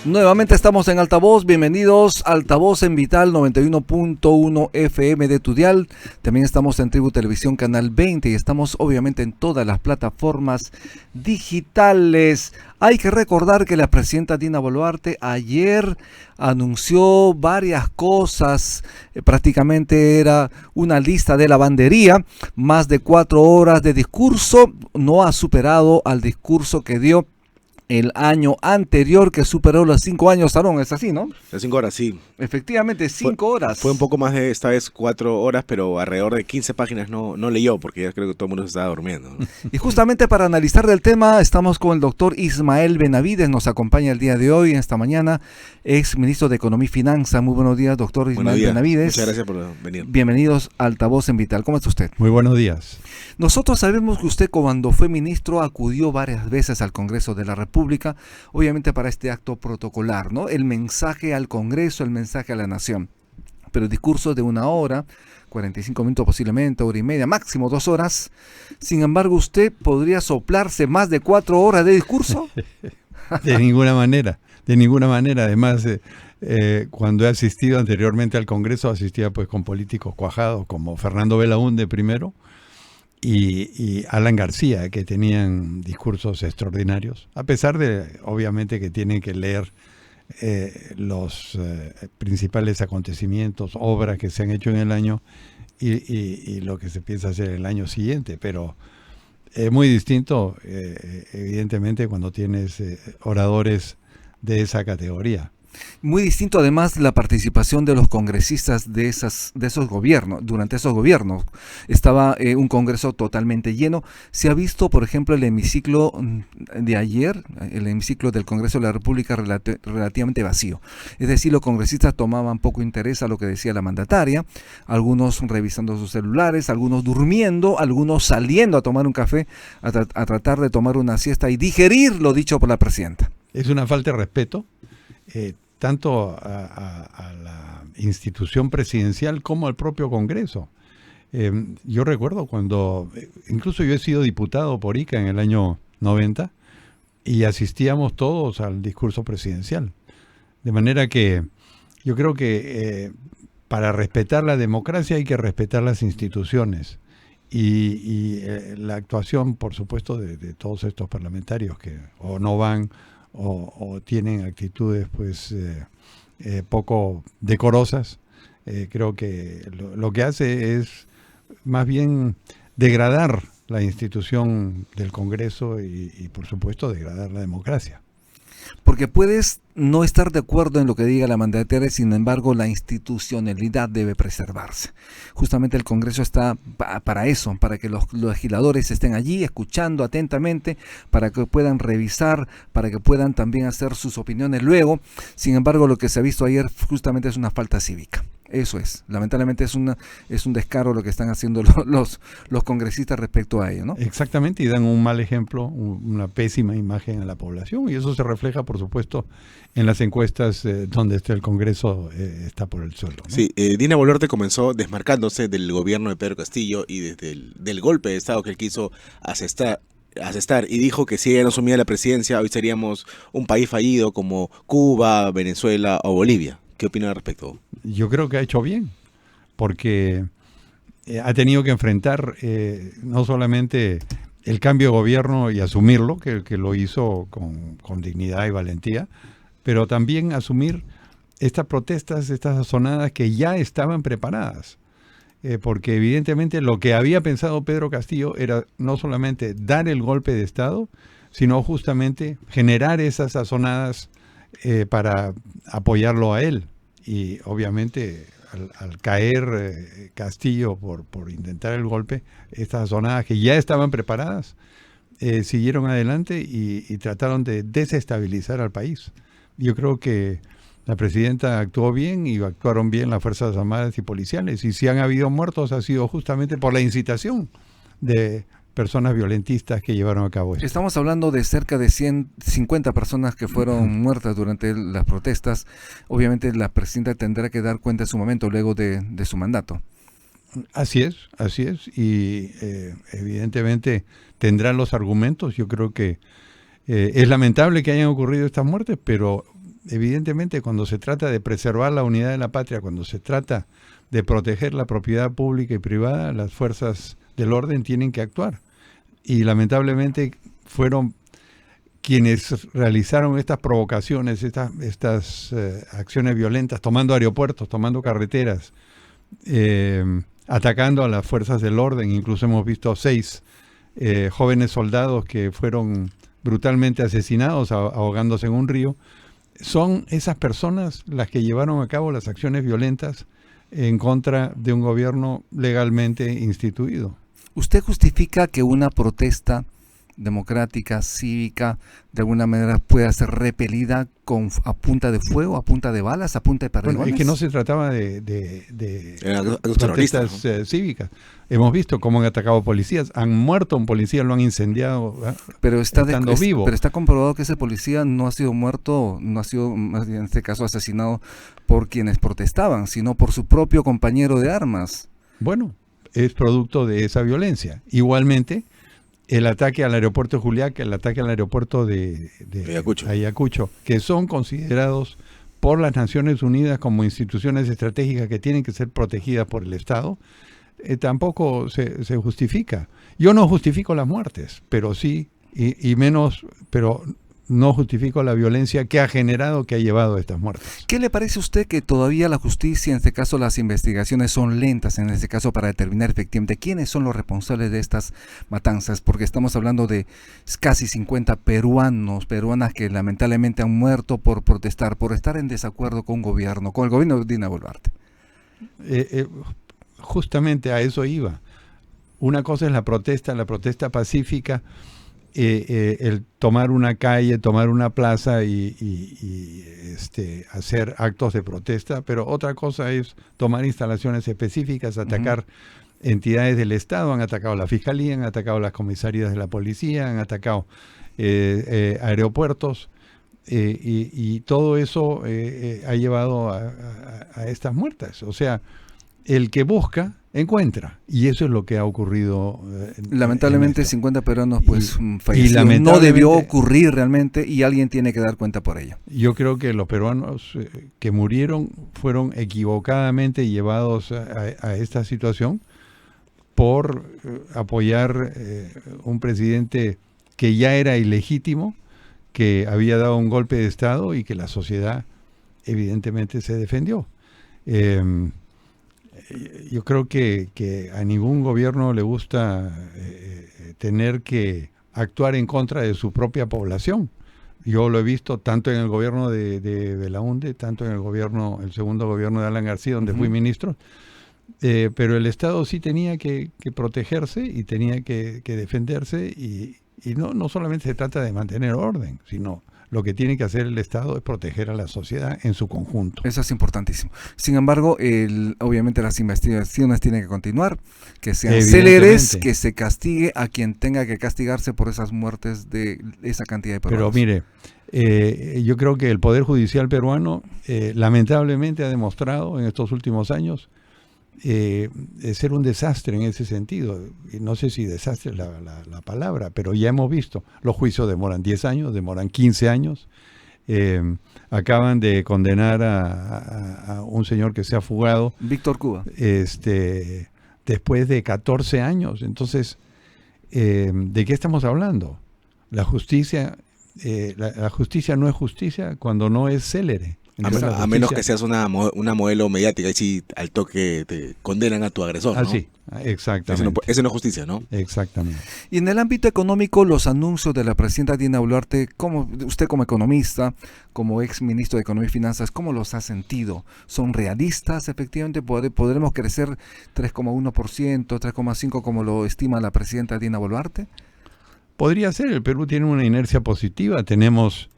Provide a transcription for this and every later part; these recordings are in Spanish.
Nuevamente estamos en Altavoz, bienvenidos a Altavoz en Vital 91.1 FM de tu dial. También estamos en Tribu Televisión Canal 20 y estamos obviamente en todas las plataformas digitales. Hay que recordar que la presidenta Dina Boluarte ayer anunció varias cosas, prácticamente era una lista de lavandería, más de 4 horas de discurso, no ha superado al discurso que dio el año anterior, que superó los 5 años, Aarón, es así, ¿no? Las 5 horas, sí. Efectivamente, 5 horas. Fue un poco más de esta vez 4 horas, pero alrededor de 15 páginas no leyó, porque ya creo que todo el mundo se estaba durmiendo, ¿no? Y justamente para analizar del tema, estamos con el doctor Ismael Benavides, nos acompaña el día de hoy, esta mañana, ex ministro de Economía y Finanzas. Muy buenos días, doctor Ismael Benavides. Muchas gracias por venir. Bienvenidos a Altavoz en Vital. ¿Cómo está usted? Muy buenos días. Nosotros sabemos que usted, cuando fue ministro, acudió varias veces al Congreso de la República, obviamente para este acto protocolar, ¿no? El mensaje al Congreso, el mensaje a la nación. Pero el discurso de 1 hora, 45 minutos posiblemente, 1 hora y media, máximo 2 horas. Sin embargo, ¿usted podría soplarse más de 4 horas de discurso? De ninguna manera, de ninguna manera. Además, cuando he asistido anteriormente al Congreso, asistía pues con políticos cuajados como Fernando Belaúnde primero y Alan García, que tenían discursos extraordinarios, a pesar de, obviamente, que tienen que leer los principales acontecimientos, obras que se han hecho en el año y lo que se piensa hacer el año siguiente, pero es muy distinto, evidentemente, cuando tienes oradores de esa categoría. Muy distinto además la participación de los congresistas de esos gobiernos. Durante esos gobiernos estaba un congreso totalmente lleno. Se ha visto, por ejemplo, el hemiciclo de ayer, el hemiciclo del Congreso de la República relativamente vacío. Es decir, los congresistas tomaban poco interés a lo que decía la mandataria, algunos revisando sus celulares, algunos durmiendo, algunos saliendo a tomar un café, a tratar de tomar una siesta y digerir lo dicho por la presidenta. Es una falta de respeto, tanto a la institución presidencial como al propio Congreso. Yo recuerdo cuando, incluso yo he sido diputado por Ica en el año 90 y asistíamos todos al discurso presidencial. De manera que yo creo que para respetar la democracia hay que respetar las instituciones y la actuación, por supuesto, de todos estos parlamentarios que o no van o tienen actitudes pues poco decorosas. Creo que lo que hace es más bien degradar la institución del Congreso y por supuesto degradar la democracia. Porque puedes no estar de acuerdo en lo que diga la mandataria, sin embargo la institucionalidad debe preservarse. Justamente el Congreso está para eso, para que los legisladores estén allí escuchando atentamente, para que puedan revisar, para que puedan también hacer sus opiniones luego. Sin embargo, lo que se ha visto ayer justamente es una falta cívica. Eso es, lamentablemente es un descaro lo que están haciendo los congresistas respecto a ello, ¿no? Exactamente, y dan un mal ejemplo, una pésima imagen a la población, y eso se refleja, por supuesto, en las encuestas donde el Congreso está por el suelo, ¿no? Sí, Dina Boluarte comenzó desmarcándose del gobierno de Pedro Castillo y desde del golpe de Estado que él quiso asestar, y dijo que si ella no asumía la presidencia, hoy seríamos un país fallido como Cuba, Venezuela o Bolivia. ¿Qué opina al respecto? Yo creo que ha hecho bien, porque ha tenido que enfrentar no solamente el cambio de gobierno y asumirlo, que lo hizo con dignidad y valentía, pero también asumir estas protestas, estas azonadas que ya estaban preparadas. Porque evidentemente lo que había pensado Pedro Castillo era no solamente dar el golpe de Estado, sino justamente generar esas azonadas para apoyarlo a él. Y obviamente al caer Castillo por intentar el golpe, estas zonas que ya estaban preparadas siguieron adelante y trataron de desestabilizar al país. Yo creo que la presidenta actuó bien y actuaron bien las Fuerzas Armadas y policiales. Y si han habido muertos ha sido justamente por la incitación de personas violentistas que llevaron a cabo esto. Estamos hablando de cerca de 150 personas que fueron muertas durante las protestas. Obviamente la presidenta tendrá que dar cuenta en su momento luego de su mandato. Así es. Y evidentemente tendrán los argumentos. Yo creo que es lamentable que hayan ocurrido estas muertes, pero evidentemente cuando se trata de preservar la unidad de la patria, cuando se trata de proteger la propiedad pública y privada, las fuerzas del orden tienen que actuar. Y lamentablemente fueron quienes realizaron estas provocaciones, estas acciones violentas, tomando aeropuertos, tomando carreteras, atacando a las fuerzas del orden. Incluso hemos visto 6 jóvenes soldados que fueron brutalmente asesinados ahogándose en un río. Son esas personas las que llevaron a cabo las acciones violentas en contra de un gobierno legalmente instituido. ¿Usted justifica que una protesta democrática, cívica, de alguna manera pueda ser repelida a punta de fuego, a punta de balas, a punta de perdigones? Bueno, es que no se trataba de protestas cívicas. Hemos visto cómo han atacado policías, han muerto a un policía, lo han incendiado, pero estando vivo. Pero está comprobado que ese policía no ha sido muerto, no ha sido, en este caso, asesinado por quienes protestaban, sino por su propio compañero de armas. Bueno, es producto de esa violencia. Igualmente, el ataque al aeropuerto de Juliaca, el ataque al aeropuerto de Ayacucho, que son considerados por las Naciones Unidas como instituciones estratégicas que tienen que ser protegidas por el Estado, tampoco se justifica. Yo no justifico las muertes, pero sí, pero no justifico la violencia que ha generado, que ha llevado a estas muertes. ¿Qué le parece a usted que todavía la justicia, en este caso las investigaciones son lentas, en este caso para determinar efectivamente quiénes son los responsables de estas matanzas? Porque estamos hablando de casi 50 peruanas que lamentablemente han muerto por protestar, por estar en desacuerdo con el gobierno de Dina Boluarte. Justamente a eso iba. Una cosa es la protesta pacífica, el tomar una calle, tomar una plaza y hacer actos de protesta, pero otra cosa es tomar instalaciones específicas, atacar entidades del Estado. Han atacado la Fiscalía, han atacado las comisarías de la policía, han atacado aeropuertos, y todo eso ha llevado a estas muertes. O sea, el que busca, encuentra. Y eso es lo que ha ocurrido. Lamentablemente 50 peruanos fallecieron. No debió ocurrir realmente y alguien tiene que dar cuenta por ello. Yo creo que los peruanos que murieron fueron equivocadamente llevados a esta situación por apoyar un presidente que ya era ilegítimo, que había dado un golpe de Estado y que la sociedad evidentemente se defendió. Yo creo que a ningún gobierno le gusta tener que actuar en contra de su propia población. Yo lo he visto tanto en el gobierno de Belaúnde, tanto en el segundo gobierno de Alan García, donde fui ministro, pero el Estado sí tenía que protegerse y tenía que defenderse, y no solamente se trata de mantener orden, sino lo que tiene que hacer el Estado es proteger a la sociedad en su conjunto. Eso es importantísimo. Sin embargo, obviamente las investigaciones tienen que continuar, que sean céleres, que se castigue a quien tenga que castigarse por esas muertes de esa cantidad de peruanos. Pero mire, yo creo que el Poder Judicial peruano lamentablemente ha demostrado en estos últimos años ser un desastre en ese sentido. Y no sé si desastre es la palabra, pero ya hemos visto, los juicios demoran 10 años, demoran 15 años. Acaban de condenar a un señor que se ha fugado, Víctor Cuba, después de 14 años. Entonces, ¿de qué estamos hablando? La justicia no es justicia cuando no es célere. A menos que seas una modelo mediática y sí, al toque te condenan a tu agresor, ¿no? Sí, exactamente. Eso no es justicia, ¿no? Exactamente. Y en el ámbito económico, los anuncios de la presidenta Dina Boluarte, usted como economista, como ex ministro de Economía y Finanzas, ¿cómo los ha sentido? ¿Son realistas? Efectivamente, ¿podremos crecer 3,1%, 3,5% como lo estima la presidenta Dina Boluarte? Podría ser. El Perú tiene una inercia positiva. Tenemos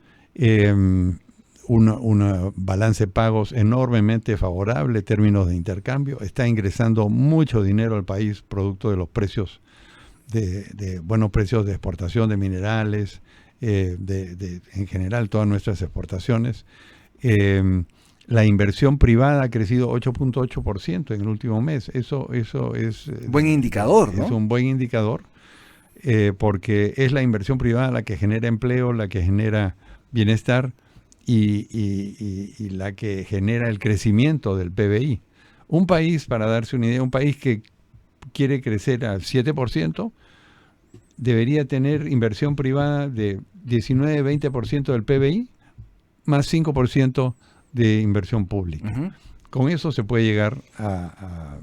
un balance de pagos enormemente favorable, términos de intercambio. Está ingresando mucho dinero al país producto de los precios, de buenos precios de exportación de minerales, en general todas nuestras exportaciones. La inversión privada ha crecido 8.8% en el último mes. Eso es buen indicador, ¿no? Es un buen indicador, porque es la inversión privada la que genera empleo, la que genera bienestar, y la que genera el crecimiento del PBI. Un país, para darse una idea, un país que quiere crecer al 7%, debería tener inversión privada de 19-20% del PBI, más 5% de inversión pública. Ujú. Con eso se puede llegar a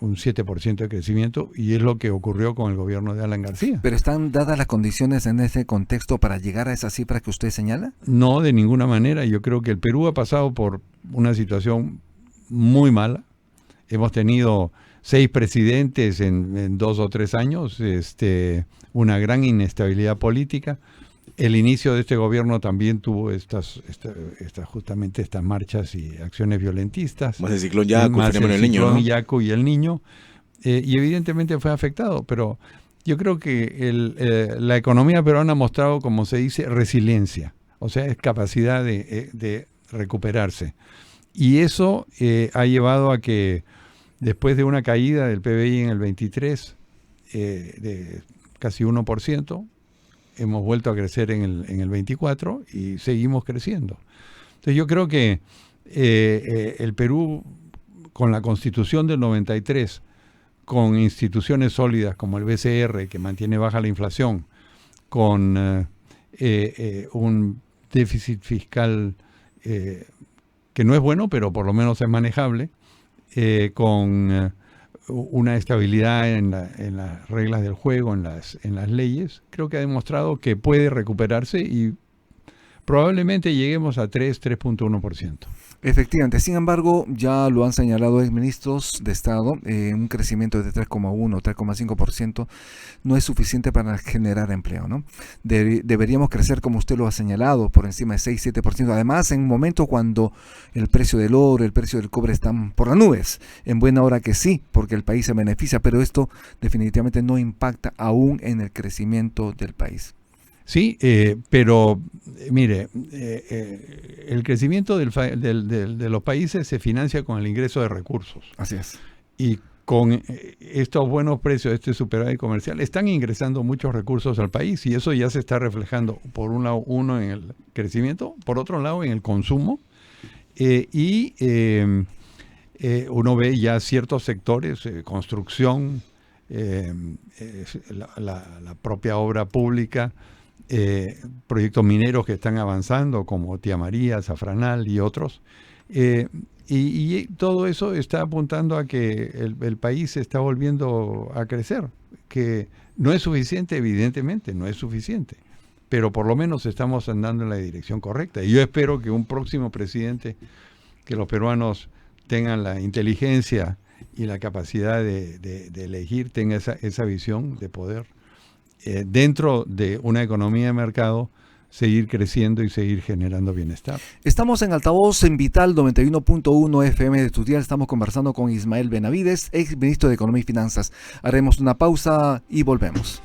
un 7% de crecimiento, y es lo que ocurrió con el gobierno de Alan García. ¿Pero están dadas las condiciones en ese contexto para llegar a esa cifra que usted señala? No, de ninguna manera. Yo creo que el Perú ha pasado por una situación muy mala. Hemos tenido 6 presidentes en 2 o 3 años, una gran inestabilidad política. El inicio de este gobierno también tuvo justamente estas marchas y acciones violentistas. Más el ciclón Yaku, más el fenómeno el del niño, ciclón ¿no? Yaku y el niño. Y evidentemente fue afectado, pero yo creo que la economía peruana ha mostrado, como se dice, resiliencia. O sea, es capacidad de recuperarse. Y eso ha llevado a que después de una caída del PBI en el 23 de casi 1%, hemos vuelto a crecer en el 24 y seguimos creciendo. Entonces yo creo que el Perú, con la Constitución del 93, con instituciones sólidas como el BCR, que mantiene baja la inflación, con un déficit fiscal que no es bueno, pero por lo menos es manejable, con una estabilidad en las reglas del juego, en las leyes, creo que ha demostrado que puede recuperarse y probablemente lleguemos a 3.1%. Efectivamente, sin embargo, ya lo han señalado exministros de Estado, un crecimiento de 3,1, 3,5% no es suficiente para generar empleo, ¿no? Deberíamos crecer, como usted lo ha señalado, por encima de 6, 7%. Además, en un momento cuando el precio del oro, el precio del cobre están por las nubes, en buena hora que sí, porque el país se beneficia, pero esto definitivamente no impacta aún en el crecimiento del país. Sí, pero mire, el crecimiento de los países se financia con el ingreso de recursos. Así es. Y con estos buenos precios, este superávit comercial, están ingresando muchos recursos al país, y eso ya se está reflejando, por un lado, en el crecimiento, por otro lado, en el consumo, uno ve ya ciertos sectores, construcción, la propia obra pública, proyectos mineros que están avanzando como Tía María, Zafranal y otros, y todo eso está apuntando a que el país se está volviendo a crecer, que no es suficiente, evidentemente no es suficiente, pero por lo menos estamos andando en la dirección correcta, y yo espero que un próximo presidente, que los peruanos tengan la inteligencia y la capacidad de elegir, tenga esa visión de poder, dentro de una economía de mercado, seguir creciendo y seguir generando bienestar. Estamos en Altavoz en Vital 91.1 FM de Tudial. Estamos conversando con Ismael Benavides, ex ministro de Economía y Finanzas. Haremos una pausa y volvemos.